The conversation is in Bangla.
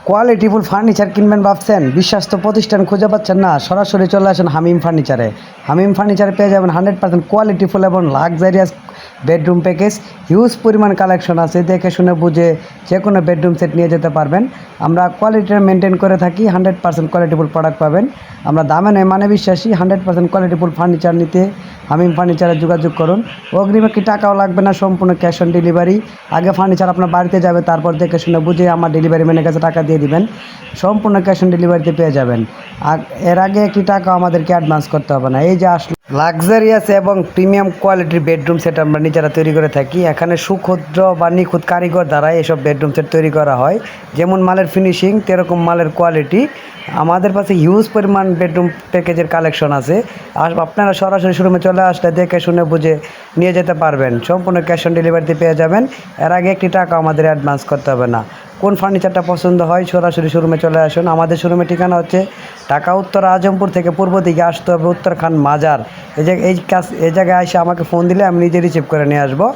কোয়ালিটিফুল ফার্নিচার কিনবেন ভাবছেন, বিশ্বস্ত প্রতিষ্ঠান খুঁজে পাচ্ছেন না? সরাসরি চলে আসেন হামিম ফার্নিচারে। হামিম ফার্নিচারে পেয়ে যাবেন 100% কোয়ালিটিফুল এবং লাক্সারিয়াস বেডরুম প্যাকেজ। হিউজ পরিমাণ কালেকশন আছে, দেখে শুনে বুঝে যে কোনো বেডরুম সেট নিয়ে যেতে পারবেন। আমরা কোয়ালিটিটা মেনটেন করে থাকি, 100% কোয়ালিটিফুল প্রোডাক্ট পাবেন। আমরা দামে নয় মানে বিশ্বাসী। 100% কোয়ালিটিফুল ফার্নিচার নিতে হামিম ফার্নিচারে যোগাযোগ করুন। অগ্রিমে কি টাকাও লাগবে না, সম্পূর্ণ ক্যাশ অন ডেলিভারি। আগে ফার্নিচার আপনার বাড়িতে যাবে, তারপর দেখে শুনে বুঝে আমার ডেলিভারি ম্যানের কাছে টাকা দিয়ে দিবেন। সম্পূর্ণ ক্যাশ অন ডেলিভারিতে পেয়ে যাবেন। আর এর আগে একটি টাকা আমাদেরকে অ্যাডভান্স করতে হবে না। এই যে আসলে লাক্সারিয়াস এবং প্রিমিয়াম কোয়ালিটির বেডরুম সেট আমরা নিজেরা তৈরি করে থাকি। এখানে সুক্ষুদ্র বা নিখুঁত কারিগর দ্বারা এসব বেডরুম সেট তৈরি করা হয়। যেমন মালের ফিনিশিং তেরকম মালের কোয়ালিটি। আমাদের কাছে হিউজ পরিমাণ বেডরুম প্যাকেজের কালেকশন আছে। আর আপনারা সরাসরি শোরুমে চলে আসলে দেখে শুনে বুঝে নিয়ে যেতে পারবেন। সম্পূর্ণ ক্যাশ অন ডেলিভারিতে পেয়ে যাবেন। এর আগে একটি টাকা আমাদের অ্যাডভান্স করতে হবে না। কোন ফার্নিচারটা পছন্দ হয় সরাসরি শোরুমে চলে আসুন। আমাদের শোরুমের ঠিকানা হচ্ছে ঢাকা উত্তর আজমপুর থেকে পূর্ব দিকে আসতে হবে উত্তরখান মাজার। এই জায়গায় এসে আমাকে ফোন দিলে আমি নিজে রিসিভ করে নিয়ে আসবো।